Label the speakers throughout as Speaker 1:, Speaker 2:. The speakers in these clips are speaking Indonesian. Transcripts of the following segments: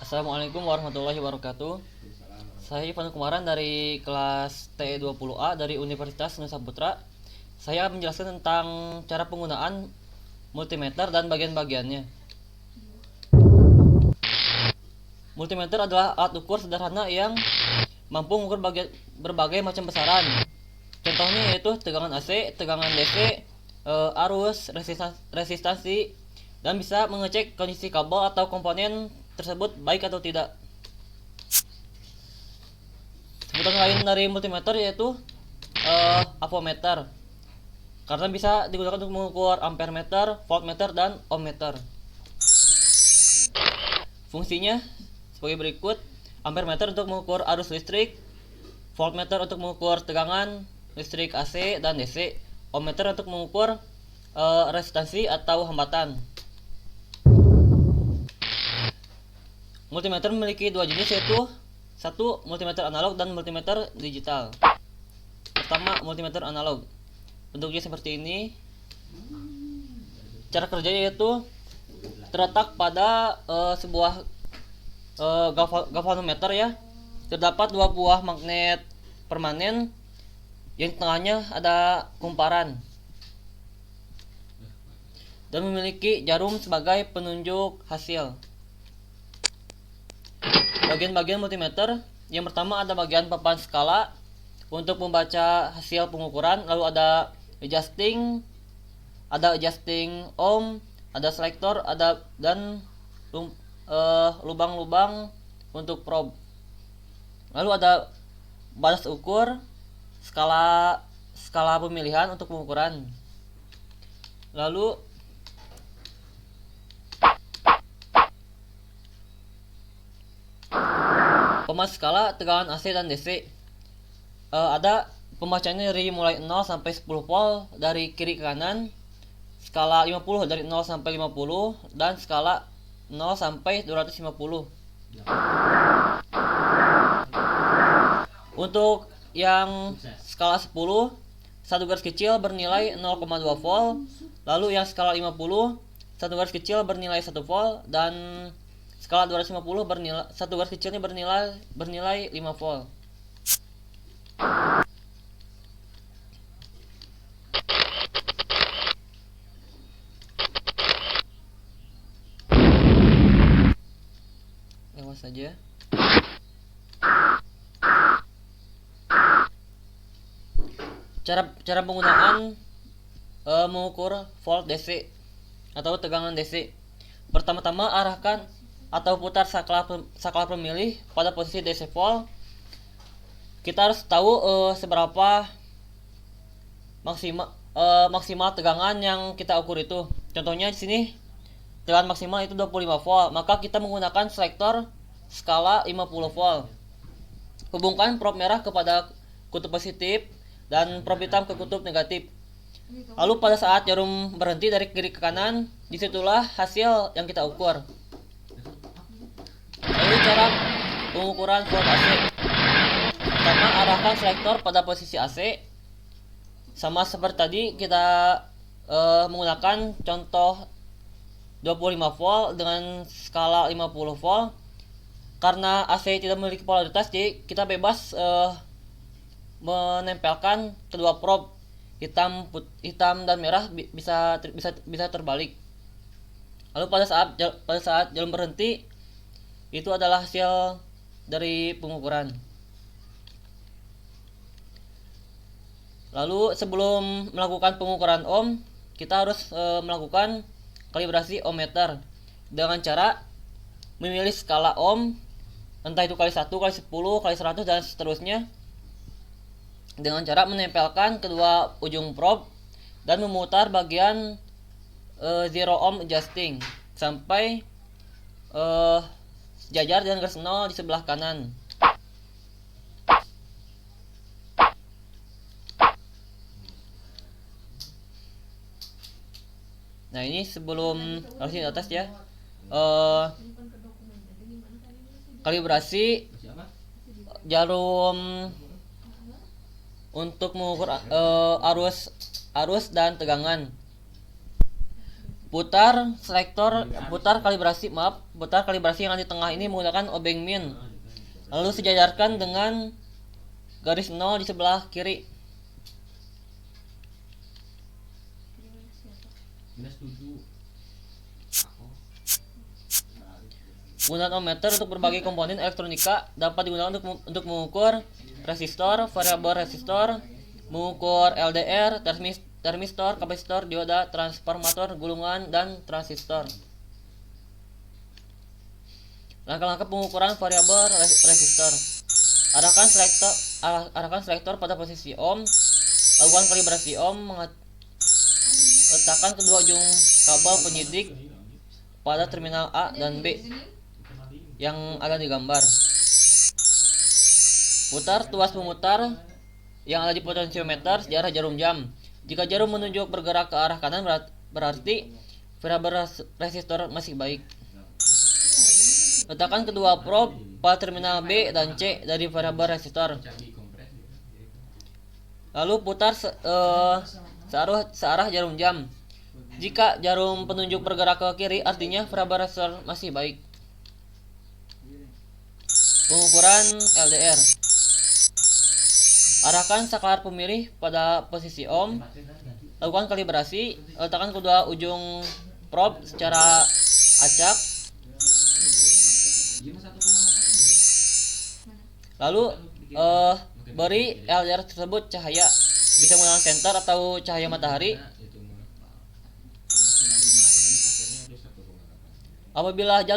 Speaker 1: Assalamualaikum warahmatullahi wabarakatuh. Saya Ivan Kumaran dari kelas T20A dari Universitas Nusa Putra. Saya menjelaskan tentang cara penggunaan multimeter dan bagian-bagiannya. Multimeter adalah alat ukur sederhana yang mampu mengukur berbagai macam besaran. Contohnya yaitu tegangan AC, tegangan DC, arus, resistansi, dan bisa mengecek kondisi kabel atau komponen tersebut baik atau tidak. Sebutan lain dari multimeter yaitu avometer, karena bisa digunakan untuk mengukur ampere meter, voltmeter, dan ohmmeter. Fungsinya sebagai berikut: ampere meter untuk mengukur arus listrik, voltmeter untuk mengukur tegangan listrik AC dan DC, ohmmeter untuk mengukur resistansi atau hambatan. Multimeter memiliki dua jenis, yaitu satu multimeter analog dan multimeter digital. Pertama, multimeter analog. Bentuknya seperti ini. Cara kerjanya yaitu terletak pada sebuah galvanometer ya. Terdapat dua buah magnet permanen yang di tengahnya ada kumparan dan memiliki jarum sebagai penunjuk hasil. Bagian-bagian multimeter: yang pertama ada bagian papan skala untuk membaca hasil pengukuran, lalu ada adjusting ohm, ada selektor, ada dan lubang-lubang untuk probe. Lalu ada batas ukur, skala pemilihan untuk pengukuran. Lalu pemas skala tegangan AC dan DC. Ada pembacanya dari mulai 0 sampai 10 volt dari kiri ke kanan, skala 50 dari 0 sampai 50, dan skala 0 sampai 250. Untuk yang skala 10, satu garis kecil bernilai 0,2 volt, lalu yang skala 50, satu garis kecil bernilai 1 volt, dan skala 250 satu garis kecilnya bernilai 5 volt. Lewat saja. Cara penggunaan mengukur volt DC atau tegangan DC. Pertama-tama arahkan atau putar saklar pemilih pada posisi DC volt. Kita harus tahu seberapa maksimal tegangan yang kita ukur itu. Contohnya di sini tegangan maksimal itu 25 volt, maka kita menggunakan selektor skala 50 volt. Hubungkan probe merah kepada kutub positif dan probe hitam ke kutub negatif. Lalu pada saat jarum berhenti dari kiri ke kanan, disitulah hasil yang kita ukur. Lalu cara pengukuran volt AC. Pertama, arahkan selektor pada posisi AC. Sama seperti tadi, kita menggunakan contoh 25 volt dengan skala 50 volt. Karena AC tidak memiliki polaritas, jadi kita bebas menempelkan kedua probe hitam dan merah bisa terbalik. Lalu pada saat jarum berhenti, itu adalah hasil dari pengukuran. Lalu sebelum melakukan pengukuran ohm, kita harus melakukan kalibrasi ohmmeter dengan cara memilih skala ohm, entah itu kali 1, kali 10, kali 100, dan seterusnya, dengan cara menempelkan kedua ujung probe dan memutar bagian zero ohm adjusting sampai sejajar dengan garis 0 di sebelah kanan. Nah, ini sebelum harus di atas ya. Kalibrasi jarum untuk mengukur arus dan tegangan. putar kalibrasi yang di tengah ini menggunakan obeng min. Lalu sejajarkan dengan garis 0 di sebelah kiri. Penggunaan ohmmeter untuk berbagai komponen elektronika dapat digunakan untuk mengukur resistor, variabel resistor, mengukur LDR, termistor, kapasitor, dioda, transformator, gulungan, dan transistor. Langkah-langkah pengukuran variabel resistor. Arahkan selektor pada posisi ohm. Lakukan kalibrasi ohm. Letakkan kedua ujung kabel penyidik pada terminal A dan B yang ada di gambar. Putar tuas pemutar yang ada di potensiometer sejarah jarum jam. Jika jarum menunjuk bergerak ke arah kanan berarti variabel resistor masih baik. Letakkan kedua probe pada terminal B dan C dari variabel resistor. Lalu putar searah jarum jam. Jika jarum penunjuk bergerak ke kiri artinya variabel resistor masih baik. Pengukuran LDR. Arahkan saklar pemilih pada posisi ohm. Lakukan kalibrasi. Letakkan kedua ujung probe secara acak. Lalu beri LDR tersebut cahaya, bisa menggunakan senter atau cahaya matahari. Apabila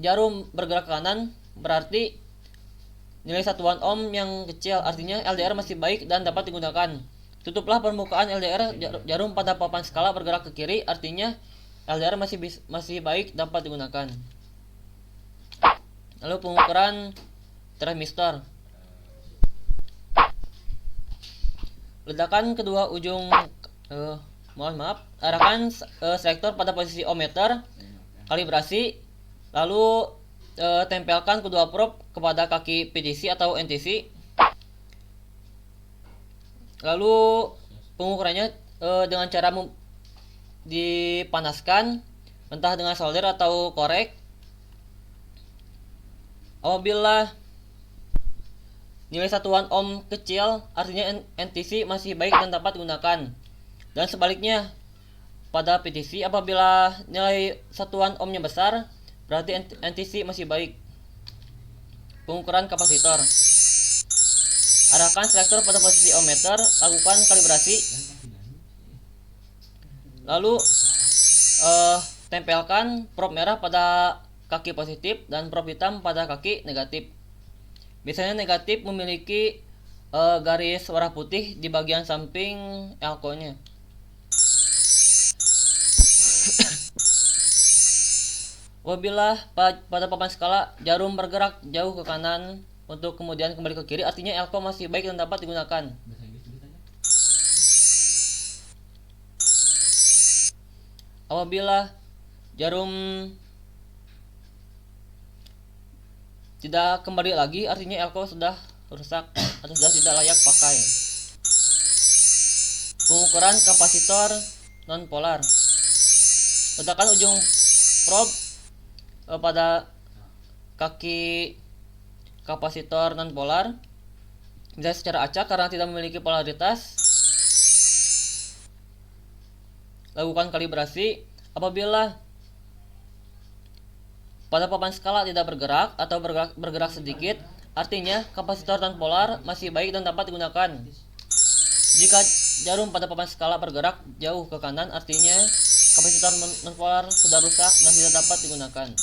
Speaker 1: jarum bergerak ke kanan berarti nilai satuan ohm yang kecil, artinya LDR masih baik dan dapat digunakan. Tutuplah permukaan LDR jarum pada papan skala bergerak ke kiri, artinya LDR masih baik dapat digunakan. Lalu pengukuran transistor. Letakkan kedua ujung arahkan selektor pada posisi ohmmeter, kalibrasi, lalu tempelkan kedua probe kepada kaki PTC atau NTC. Lalu pengukurannya dengan cara dipanaskan, entah dengan solder atau korek. Apabila nilai satuan ohm kecil, artinya NTC masih baik dan dapat digunakan. Dan sebaliknya, pada PTC apabila nilai satuan ohmnya besar, berarti NTC masih baik. Pengukuran kapasitor. Arahkan selektor pada posisi ohmmeter, lakukan kalibrasi. Lalu tempelkan probe merah pada kaki positif dan probe hitam pada kaki negatif. Biasanya negatif memiliki garis warna putih di bagian samping elko-nya. Apabila pada papan skala jarum bergerak jauh ke kanan untuk kemudian kembali ke kiri, artinya elko masih baik dan dapat digunakan. Apabila jarum tidak kembali lagi, artinya elko sudah rusak atau sudah tidak layak pakai. Pengukuran kapasitor non-polar. Letakkan ujung probe pada kaki kapasitor non-polar, misalnya secara acak karena tidak memiliki polaritas. Lakukan kalibrasi. Apabila pada papan skala tidak bergerak atau bergerak sedikit, artinya kapasitor non-polar masih baik dan dapat digunakan. Jika jarum pada papan skala bergerak jauh ke kanan, artinya kapasitor non-polar sudah rusak dan tidak dapat digunakan.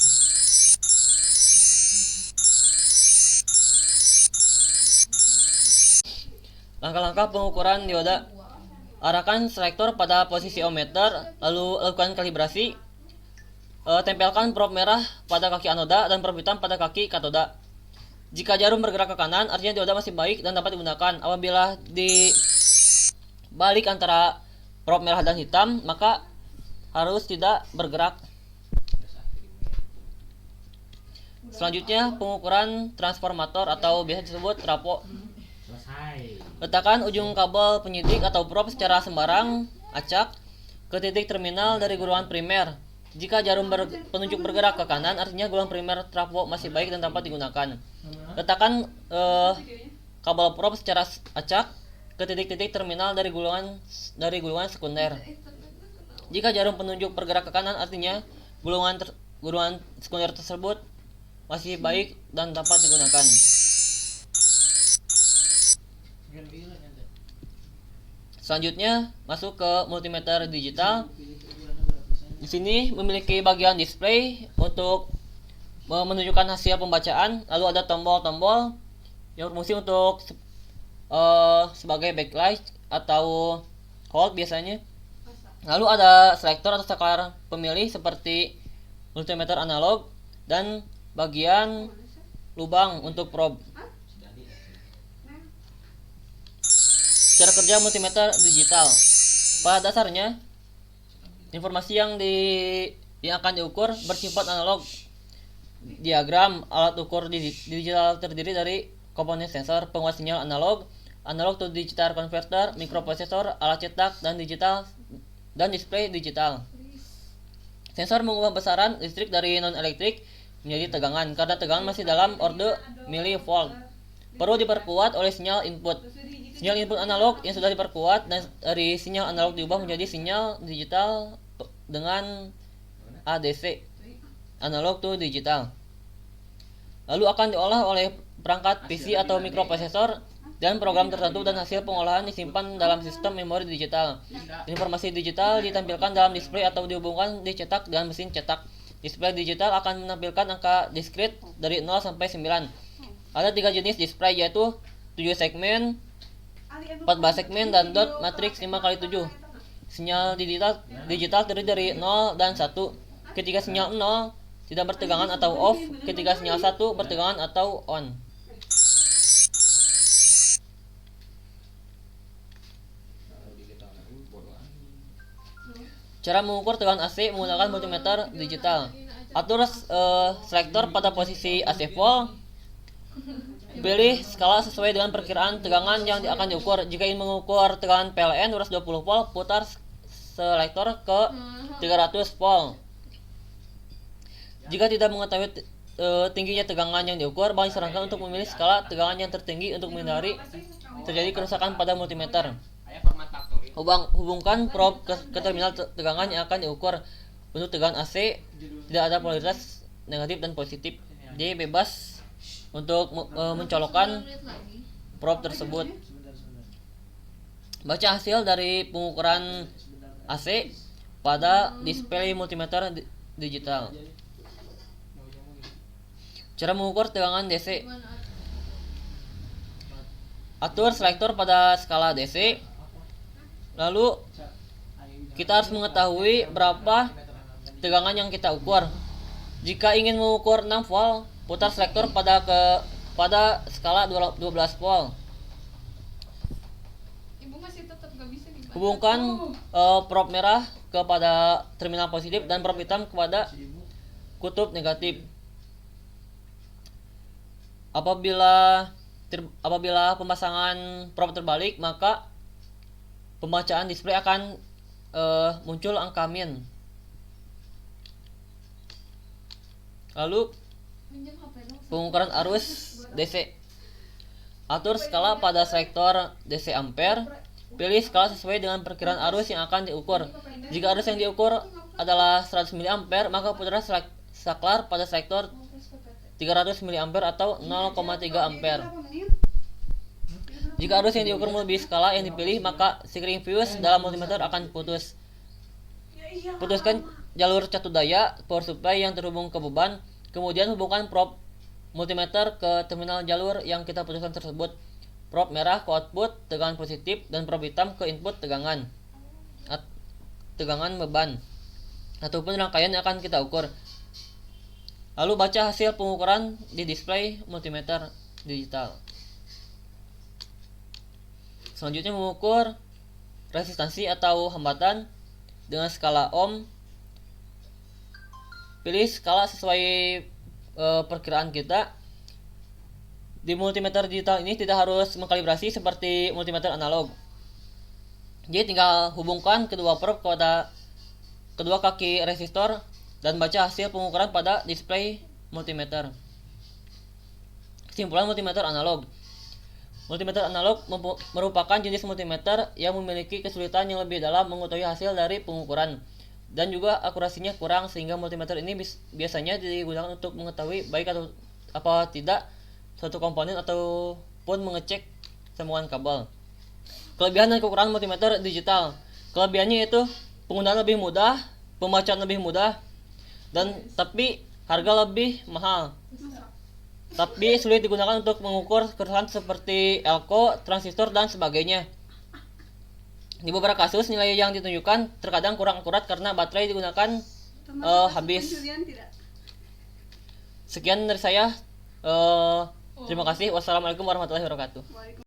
Speaker 1: Langkah-langkah pengukuran dioda. Arahkan selektor pada posisi ohmmeter, lalu lakukan kalibrasi. Tempelkan probe merah pada kaki anoda dan probe hitam pada kaki katoda. Jika jarum bergerak ke kanan, artinya dioda masih baik dan dapat digunakan. Apabila dibalik antara probe merah dan hitam, maka harus tidak bergerak. Selanjutnya pengukuran transformator atau biasa disebut trapo. Letakkan ujung kabel penyidik atau probe secara sembarang acak. ke titik terminal dari gulungan primer. Jika jarum penunjuk bergerak ke kanan, artinya gulungan primer trafo masih baik dan dapat digunakan. Letakkan kabel probe secara acak ke titik-titik terminal dari gulungan sekunder. Jika jarum penunjuk bergerak ke kanan, artinya gulungan sekunder tersebut masih baik dan dapat digunakan. Selanjutnya masuk ke multimeter digital. Di sini memiliki bagian display untuk menunjukkan hasil pembacaan, lalu ada tombol-tombol yang berfungsi untuk sebagai backlight atau hold biasanya. Lalu ada selektor atau saklar pemilih seperti multimeter analog dan bagian lubang untuk probe. Cara kerja multimeter digital. Pada dasarnya, informasi yang akan diukur bersifat analog. Diagram alat ukur digital terdiri dari komponen sensor, penguat sinyal analog to digital converter, mikroprosesor, alat cetak dan display digital. Sensor mengubah besaran listrik dari non-elektrik menjadi tegangan karena tegangan masih dalam orde milivolt. Perlu diperkuat oleh sinyal input. Sinyal input analog yang sudah diperkuat dan dari sinyal analog diubah menjadi sinyal digital dengan ADC, analog to digital. Lalu akan diolah oleh perangkat PC atau mikroprosesor dan program tertentu dan hasil pengolahan disimpan dalam sistem memori digital. Informasi digital ditampilkan dalam display atau dihubungkan dicetak dengan mesin cetak. Display digital akan menampilkan angka diskrit dari 0 sampai 9. Ada 3 jenis display yaitu 7 segmen, 14 segmen, dan dot matrix 5x7. Sinyal digital terdiri dari 0 dan 1. Ketika sinyal 0 tidak bertegangan atau off, ketika sinyal 1 bertegangan atau on. Cara mengukur tegangan AC menggunakan multimeter digital. Atur selektor pada posisi AC volt. Pilih skala sesuai dengan perkiraan tegangan yang akan diukur. Jika ingin mengukur tegangan PLN 220 volt, putar selektor ke 300 volt. Jika tidak mengetahui tingginya tegangan yang diukur, maka disarankan untuk memilih skala tegangan yang tertinggi untuk menghindari terjadi kerusakan pada multimeter. Hubungkan probe ke terminal tegangan yang akan diukur. Untuk tegangan AC tidak ada polaritas negatif dan positif. Jadi bebas untuk mencolokkan probe tersebut. Baca hasil dari pengukuran AC pada display multimeter digital. Cara mengukur tegangan DC. Atur selektor pada skala DC. Lalu kita harus mengetahui berapa tegangan yang kita ukur. Jika ingin mengukur 6 volt, putar selektor pada skala 12 volt. Hubungkan probe merah kepada terminal positif dan probe hitam kepada kutub negatif. Apabila pemasangan probe terbalik, maka pembacaan display akan muncul angka min. Lalu pengukuran arus DC. Atur skala pada selektor DC ampere. Pilih skala sesuai dengan perkiraan arus yang akan diukur. Jika arus yang diukur adalah 100 mA, maka putar saklar pada selektor 300 mA atau 0,3 ampere. Jika arus yang diukur melebihi skala yang dipilih, maka sikring fuse dalam multimeter akan putus. Putuskan jalur catu daya power supply yang terhubung ke beban, kemudian hubungkan probe multimeter ke terminal jalur yang kita putuskan tersebut. Probe merah ke output tegangan positif dan probe hitam ke input tegangan beban ataupun rangkaian yang akan kita ukur. Lalu baca hasil pengukuran di display multimeter digital. Selanjutnya mengukur resistansi atau hambatan dengan skala ohm. Pilih skala sesuai perkiraan kita. Di multimeter digital ini tidak harus mengkalibrasi seperti multimeter analog. Jadi tinggal hubungkan kedua probe kepada kedua kaki resistor, dan baca hasil pengukuran pada display multimeter. Kesimpulan multimeter analog. Multimeter analog merupakan jenis multimeter yang memiliki kesulitan yang lebih dalam mengetahui hasil dari pengukuran, dan juga akurasinya kurang, sehingga multimeter ini biasanya digunakan untuk mengetahui baik atau apa tidak suatu komponen ataupun mengecek sambungan kabel. Kelebihan dan kekurangan multimeter digital. Kelebihannya itu penggunaan lebih mudah, pembacaan lebih mudah, dan tapi harga lebih mahal. Tapi sulit digunakan untuk mengukur kerusakan seperti elko, transistor, dan sebagainya. Di beberapa kasus nilai yang ditunjukkan terkadang kurang akurat karena baterai digunakan habis. Sekian dari saya. Terima kasih. Wassalamualaikum warahmatullahi wabarakatuh.